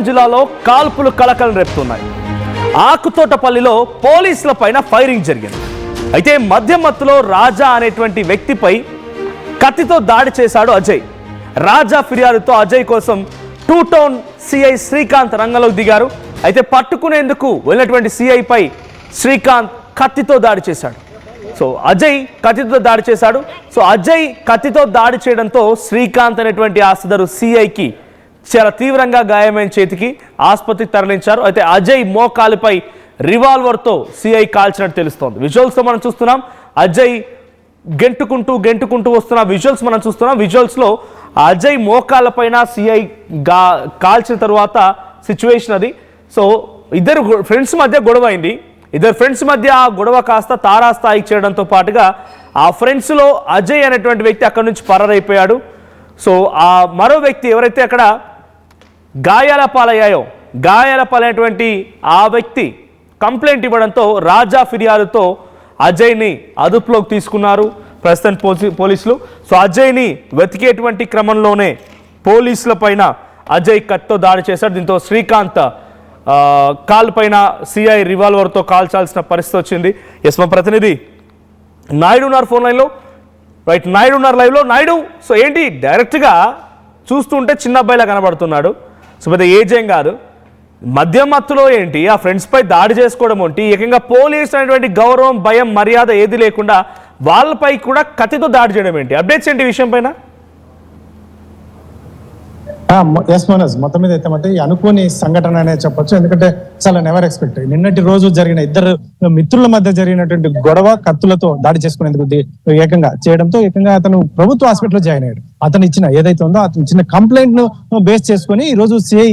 శ్రీకాంత్ జిల్లాలో కాల్పులు కలకలం రేపుతున్నాయి. ఆకుతోటపల్లిలో పోలీసుల పైన ఫైరింగ్ జరిగింది. అయితే మధ్యమత్తులో రాజా అనేటువంటి వ్యక్తిపై కత్తితో దాడి చేశాడు అజయ్. రాజా ఫిర్యాదుతో అజయ్ కోసం 2 టౌన్ సిఐ శ్రీకాంత్ రంగంలోకి దిగారు. అయితే పట్టుకునేందుకు వెళ్ళినటువంటి సిఐ పై శ్రీకాంత్ కత్తితో దాడి చేశాడు. అజయ్ కత్తితో దాడి చేశాడు. అజయ్ కత్తితో దాడి చేయడంతో శ్రీకాంత్ అనేటువంటి ఆ సదరు సిఐకి చాలా తీవ్రంగా గాయమైన చేతికి ఆసుపత్రికి తరలించారు. అయితే అజయ్ మోకాలిపై రివాల్వర్తో సిఐ కాల్చినట్టు తెలుస్తోంది. విజువల్స్తో మనం చూస్తున్నాం. అజయ్ గెంటుకుంటూ వస్తున్న విజువల్స్ మనం చూస్తున్నాం. విజువల్స్లో అజయ్ మోకాళ్ళపైన సిఐ కాల్చిన తర్వాత సిచ్యువేషన్ అది. ఇద్దరు ఫ్రెండ్స్ మధ్య గొడవ అయింది. ఇద్దరు ఫ్రెండ్స్ మధ్య ఆ గొడవ కాస్త తారాస్థాయికి చేయడంతో పాటుగా ఆ ఫ్రెండ్స్లో అజయ్ అనేటువంటి వ్యక్తి అక్కడి నుంచి పరారైపోయాడు. ఆ మరో వ్యక్తి ఎవరైతే అక్కడ గాయాల పాలైనటువంటి ఆ వ్యక్తి కంప్లైంట్ ఇవ్వడంతో రాజా ఫిర్యాదుతో అజయ్ని అదుపులోకి తీసుకున్నారు ప్రస్తుతం పోలీసులు. అజయ్ని వెతికేటువంటి క్రమంలోనే పోలీసుల పైన అజయ్ కత్తితో దాడి చేశాడు. దీంతో శ్రీకాంత్ కాల్ పైన సిఐ రివాల్వర్తో కాల్చాల్సిన పరిస్థితి వచ్చింది. మా ప్రతినిధి నాయుడు ఉన్నారు ఫోన్ లైన్లో. రైట్, నాయుడు ఉన్నారు లైవ్లో. నాయుడు, ఏంటి డైరెక్ట్గా చూస్తుంటే చిన్న అబ్బాయిలా కనబడుతున్నాడు. పెద్ద ఏజ్ ఏం కాదు. మధ్యమత్తులో ఏంటి ఆ ఫ్రెండ్స్పై దాడి చేసుకోవడం ఏంటి? ఏకంగా పోలీసు అనేటువంటి గౌరవం, భయం, మర్యాద ఏది లేకుండా వాళ్ళపై కూడా కత్తితో దాడి చేయడం ఏంటి? అప్డేట్స్ ఏంటి విషయం పైన? మనోజ్, మొత్తం మీద అయితే ఈ అనుకోని సంఘటన అనేది చెప్పొచ్చు. ఎందుకంటే చాలా నెవర్ ఎక్స్పెక్ట్. నిన్నటి రోజు జరిగిన ఇద్దరు మిత్రుల మధ్య జరిగినటువంటి గొడవ కత్తులతో దాడి చేసుకునేందుకు ఏకంగా చేయడంతో అతను ప్రభుత్వ హాస్పిటల్లో జాయిన్ అయ్యాడు. అతను ఇచ్చిన ఏదైతే ఉందో అతను ఇచ్చిన కంప్లైంట్ ను బేస్ చేసుకుని ఈ రోజు సిఐ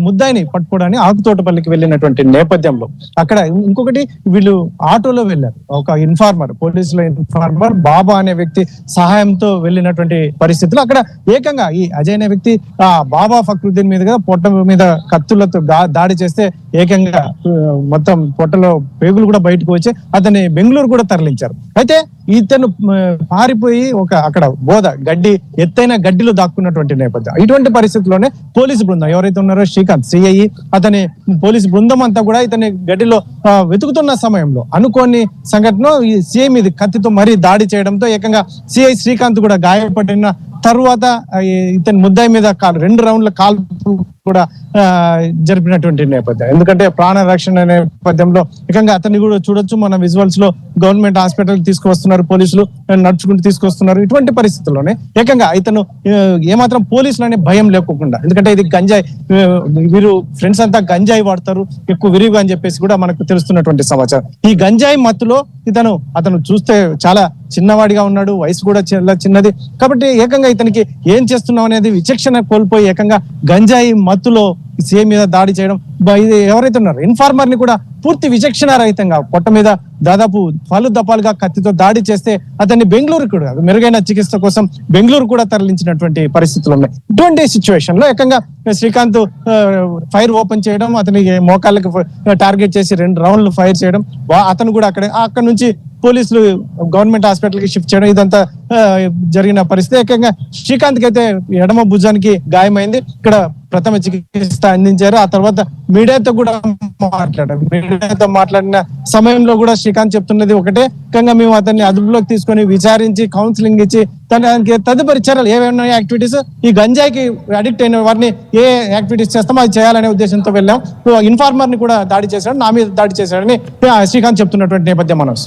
ముద్దాయిని పట్టుకోవడానికి ఆకుతోటపల్లికి వెళ్ళినటువంటి నేపథ్యంలో అక్కడ ఇంకొకటి వీళ్ళు ఆటోలో వెళ్ళారు. ఒక ఇన్ఫార్మర్, పోలీసుల ఇన్ఫార్మర్ బాబా అనే వ్యక్తి సహాయంతో వెళ్ళినటువంటి పరిస్థితులు అక్కడ ఏకంగా ఈ అజయ్ అనే వ్యక్తి బాబా ఫక్రుద్దీన్ మీద పొట్ట మీద కత్తులతో దాడి చేస్తే ఏకంగా మొత్తం పొట్టలో పేగులు కూడా బయటకు వచ్చి అతన్ని బెంగళూరు కూడా తరలించారు. అయితే ఇతను పారిపోయి అక్కడ గడ్డి ఎత్తైన గడ్డిలో దాక్కున్నటువంటి నేపథ్యం. ఇటువంటి పరిస్థితుల్లోనే పోలీసు బృందం ఎవరైతే ఉన్నారో శ్రీకాంత్ సిఐ అతని పోలీసు బృందం అంతా కూడా ఇతని గడ్డిలో వెతుకుతున్న సమయంలో అనుకోని సంఘటన ఈ సిఐ మీద కత్తితో మరీ దాడి చేయడంతో ఏకంగా సిఐ శ్రీకాంత్ కూడా గాయపడిన తర్వాత ఇతని ముద్దాయి మీద 2 రౌండ్ల కాల్పు కూడా జరిపినటువంటి నేపథ్యం. ఎందుకంటే ప్రాణ రక్షణ నేపథ్యంలో ఏకంగా అతన్ని కూడా చూడొచ్చు. మన విజువల్స్ లో గవర్నమెంట్ హాస్పిటల్ తీసుకువస్తున్నారు, పోలీసులు నడుచుకుంటూ తీసుకొస్తున్నారు. ఇటువంటి పరిస్థితుల్లోనే ఏకంగా ఇతను ఏమాత్రం పోలీసులు అనే భయం లేకుండా, ఎందుకంటే ఇది గంజాయి, వీరు ఫ్రెండ్స్ అంతా గంజాయి వాడతారు ఎక్కువ విరివిగా అని చెప్పేసి కూడా మనకు తెలుస్తున్నటువంటి సమాచారం. ఈ గంజాయి మత్తులో అతను చూస్తే చాలా చిన్నవాడిగా ఉన్నాడు, వయసు కూడా చాలా చిన్నది. కాబట్టి ఏకంగా ఇతనికి ఏం చేస్తున్నాం అనేది విచక్షణ కోల్పోయి ఏకంగా గంజాయి మత్తులో సీఎం మీద దాడి చేయడం. ఇది ఎవరైతే ఉన్నారో ఇన్ఫార్మర్ ని కూడా పూర్తి విచక్షణ రహితంగా పొట్ట మీద దాదాపు పలు దపాలుగా కత్తితో దాడి చేస్తే అతన్ని బెంగళూరు కూడా మెరుగైన చికిత్స కోసం బెంగళూరు కూడా తరలించినటువంటి పరిస్థితులు ఉన్నాయి. ఇటువంటి సిచ్యువేషన్ లో ఏకంగా శ్రీకాంత్ ఫైర్ ఓపెన్ చేయడం, అతని మోకాళ్ళకి టార్గెట్ చేసి 2 రౌండ్లు ఫైర్ చేయడం, అతను కూడా అక్కడ నుంచి పోలీసులు గవర్నమెంట్ హాస్పిటల్ కి షిఫ్ట్ చేయడం, ఇదంతా జరిగిన పరిస్థితి. ఏకంగా శ్రీకాంత్ కి అయితే ఎడమ భుజానికి గాయమైంది. ఇక్కడ ప్రథమ చికిత్స అందించారు. ఆ తర్వాత మీడియాతో కూడా మాట్లాడిన సమయంలో కూడా శ్రీకాంత్ చెప్తున్నది ఒకటే, ఏకంగా మేము అతన్ని అదుపులోకి తీసుకొని విచారించి కౌన్సిలింగ్ ఇచ్చి తనకి తదుపరి చర్యలు ఏమైనా యాక్టివిటీస్ ఈ గంజాయికి అడిక్ట్ అయిన వారిని ఏ యాక్టివిటీస్ చేస్తామో అది చేయాలనే ఉద్దేశంతో వెళ్ళాం. ఇన్ఫార్మర్ ని కూడా దాడి చేశాడు, నా మీద దాడి చేశాడని శ్రీకాంత్ చెప్తున్నటువంటి నేపథ్యం. మనోజ్,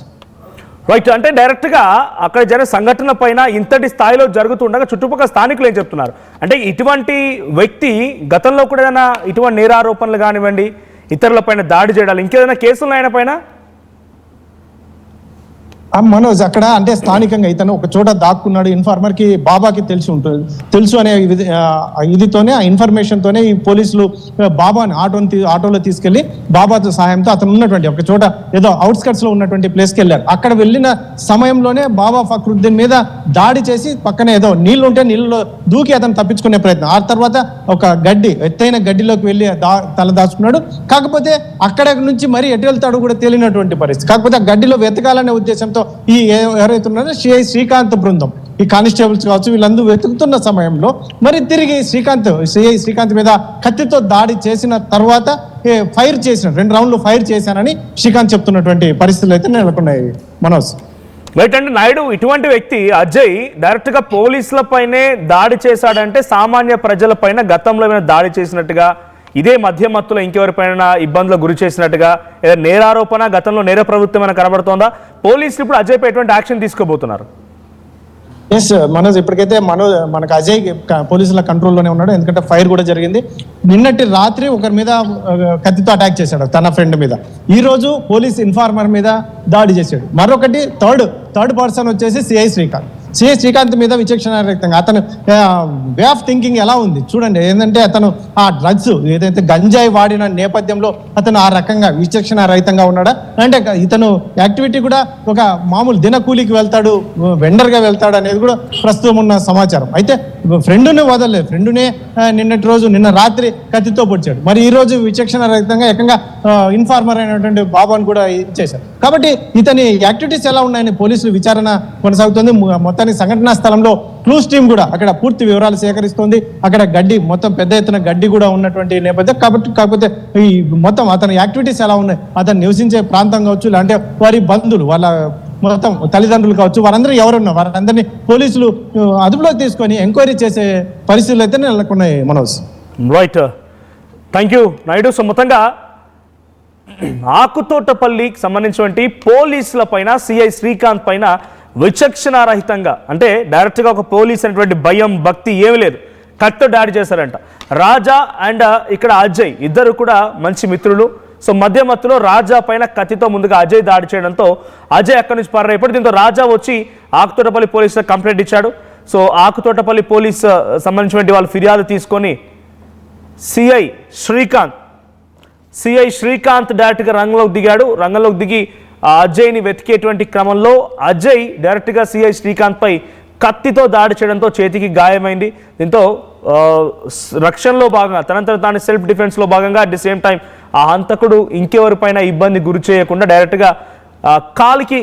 రైట్, అంటే డైరెక్ట్ గా అక్కడ జరిగిన సంఘటన పైన ఇంతటి స్థాయిలో జరుగుతుండగా చుట్టుపక్కల స్థానికులు ఏం చెప్తున్నారు అంటే, ఇటువంటి వ్యక్తి గతంలో కూడా ఏదైనా ఇటువంటి నేరారోపణలు కానివ్వండి, ఇతరుల పైన దాడి చేయడాలు, ఇంకేదైనా కేసులు ఆయన పైన? మనోజ్, అక్కడ అంటే స్థానికంగా ఇతను ఒక చోట దాక్కున్నాడు. ఇన్ఫార్మర్ కి బాబాకి తెలుసు అనే ఇదితోనే, ఆ ఇన్ఫర్మేషన్ తోనే ఈ పోలీసులు బాబాని ఆటోలో తీసుకెళ్లి బాబాతో సహాయంతో అతను ఉన్నటువంటి ఒక చోట ఏదో అవుట్స్కట్స్ లో ఉన్నటువంటి ప్లేస్కి వెళ్ళారు. అక్కడ వెళ్ళిన సమయంలోనే బాబా ఫక్రుద్దీన్ మీద దాడి చేసి పక్కనే ఏదో నీళ్లు ఉంటే నీళ్ళలో దూకి అతను తప్పించుకునే ప్రయత్నం. ఆ తర్వాత ఒక ఎత్తైన గడ్డిలోకి వెళ్ళి తల దాచుకున్నాడు. కాకపోతే అక్కడ నుంచి మరి ఎటు వెళ్తాడో కూడా తేలినటువంటి పరిస్థితి. కాకపోతే ఆ గడ్డిలో వెతకాలనే ఉద్దేశంతో ఈ ఎవరైతే ఉన్నారో శ్రీకాంత్ బృందం ఈ కానిస్టేబుల్స్ కావచ్చు వీళ్ళందరూ వెతుకుతున్న సమయంలో మరి తిరిగి సిఐ శ్రీకాంత్ మీద కత్తితో దాడి చేసిన తర్వాత ఫైర్ చేసిన 2 రౌండ్లు ఫైర్ చేశానని శ్రీకాంత్ చెప్తున్నటువంటి పరిస్థితులు అయితే నెలకొన్నాయి మనోజ్. రైట్ అండి నాయుడు, ఇటువంటి వ్యక్తి అజయ్ డైరెక్ట్ గా పోలీసుల పైనే దాడి చేశాడంటే సామాన్య ప్రజల పైన గతంలో ఏమైనా దాడి చేసినట్టుగా, ఇదే మధ్య మత్తులో ఇంకెవరిపైన ఇబ్బందులకు గురి చేసినట్టుగా ఏదైనా నేరారోపణ, గతంలో నేర ప్రవృత్తి ఏమైనా కనబడుతోందా? పోలీసులు ఇప్పుడు అజయ్ పై ఎటువంటి యాక్షన్ తీసుకోబోతున్నారు? ఎస్ మనోజ్, ఇప్పటికైతే మనకు అజయ్ పోలీసుల కంట్రోల్లోనే ఉన్నాడు. ఎందుకంటే ఫైర్ కూడా జరిగింది. నిన్నటి రాత్రి ఒకరి మీద కత్తితో అటాక్ చేశాడు తన ఫ్రెండ్ మీద. ఈ రోజు పోలీస్ ఇన్ఫార్మర్ మీద దాడి చేశాడు. మరొకటి థర్డ్ పర్సన్ వచ్చేసి సిఐ శ్రీకాంత్ మీద విచక్షణారహితంగా అతను వే ఆఫ్ థింకింగ్ ఎలా ఉంది చూడండి. ఏంటంటే అతను ఆ డ్రగ్స్ ఏదైతే గంజాయి వాడిన నేపథ్యంలో అతను ఆ రకంగా విచక్షణారహితంగా ఉన్నాడా అంటే ఇతను యాక్టివిటీ కూడా ఒక మామూలు దినకూలికి వెళ్తాడు, వెండర్గా వెళ్తాడు అనేది కూడా ప్రస్తుతం ఉన్న సమాచారం. అయితే ఫ్రెండ్ని వదలలేదు, ఫ్రెండ్నే నిన్న రాత్రి కత్తితో పొడిచాడు. మరి ఈ రోజు విచక్షణారహితంగా ఏకంగా ఇన్ఫార్మర్ అయినటువంటి బాబాను కూడా ఇచ్చేశారు. కాబట్టి ఇతని యాక్టివిటీస్ ఎలా ఉన్నాయని పోలీసులు విచారణ కొనసాగుతుంది. మొత్తానికి సంఘటనా స్థలంలో క్లూస్ టీం కూడా అక్కడ పూర్తి వివరాలు సేకరిస్తుంది. అక్కడ గడ్డి మొత్తం పెద్ద ఎత్తున గడ్డి కూడా ఉన్నటువంటి నేపథ్యం. కాకపోతే ఈ మొత్తం అతని యాక్టివిటీస్ ఎలా ఉన్నాయి, అతను నివసించే ప్రాంతం కావచ్చు, అంటే వారి బంధువులు, వాళ్ళ మొత్తం తల్లిదండ్రులు కావచ్చు, వారందరూ ఎవరున్నా వారందరినీ పోలీసులు అదుపులోకి తీసుకొని ఎంక్వైరీ చేసే పరిస్థితులు అయితే నెలకొన్నాయి Manoj. Right, thank you Naidu. So మొత్తంగా ఆకుతోటపల్లికి సంబంధించినటువంటి పోలీసుల పైన సిఐ శ్రీకాంత్ పైన విచక్షణారహితంగా, అంటే డైరెక్ట్గా ఒక పోలీస్ అనేటువంటి భయం భక్తి ఏమీ లేదు, కట్టు దాడి చేశారంట. రాజా అండ్ ఇక్కడ అజయ్ ఇద్దరు కూడా మంచి మిత్రులు. సో మధ్య మత్తులో రాజా పైన కత్తితో ముందుగా అజయ్ దాడి చేయడంతో అజయ్ అక్కడి నుంచి పర్రైపోయి, దీంతో రాజా వచ్చి ఆకుతోటపల్లి పోలీసులకు కంప్లైంట్ ఇచ్చాడు. సో ఆకుతోటపల్లి పోలీస్ సంబంధించినటువంటి వాళ్ళు ఫిర్యాదు తీసుకొని సిఐ శ్రీకాంత్ డైరెక్ట్గా రంగంలోకి దిగి అజయ్ని వెతికేటువంటి క్రమంలో అజయ్ డైరెక్ట్గా సిఐ శ్రీకాంత్ పై కత్తితో దాడి చేయడంతో చేతికి గాయమైంది. దీంతో రక్షణలో భాగంగా తనంతట తాను సెల్ఫ్ డిఫెన్స్లో భాగంగా అట్ ది సేమ్ టైం ఆ హంతకుడు ఇంకెవరిపైన ఇబ్బంది గురి చేయకుండా డైరెక్ట్గా కాలికి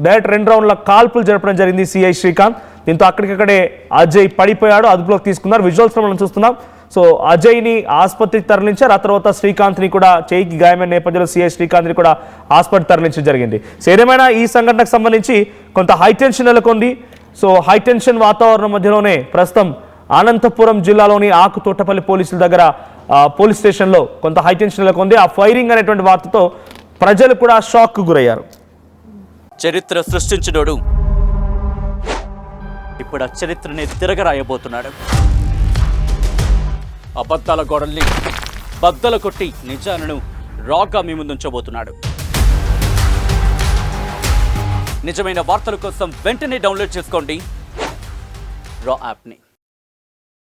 2 రౌండ్ల కాల్పులు జరపడం జరిగింది సిఐ శ్రీకాంత్. దీంతో అక్కడికక్కడే అజయ్ పడిపోయాడు, అదుపులోకి తీసుకున్నారు. విజువల్స్లో మనం చూస్తున్నాం. సో అజయ్ని ఆసుపత్రికి తరలించారు. ఆ తర్వాత శ్రీకాంత్ని కూడా చేయికి గాయమైన నేపథ్యంలో సిఐ శ్రీకాంత్ని కూడా ఆసుపత్రికి తరలించడం జరిగింది. సో ఏదేమైనా ఈ సంఘటనకు సంబంధించి కొంత హైటెన్షన్ నెలకొంది. సో హైటెన్షన్ వాతావరణం మధ్యలోనే ప్రస్తుతం అనంతపురం జిల్లాలోని ఆకుతోటపల్లి పోలీసుల దగ్గర పోలీస్ స్టేషన్లో కొంత హైటెన్షన్ నెలకొంది. ఆ ఫైరింగ్ అనేటువంటి వార్తతో ప్రజలు కూడా షాక్కు గురయ్యారు. చరిత్ర సృష్టించినోడు ఇప్పుడు ఆ చరిత్రని తిరగరాయబోతున్నాడు. అబద్ధాల గోడల్ని బద్దలు కొట్టి నిజాలను రాగా మీ ముందుంచబోతున్నాడు. నిజమైన వార్తల కోసం వెంటనే డౌన్లోడ్ చేసుకోండి రా యాప్ని.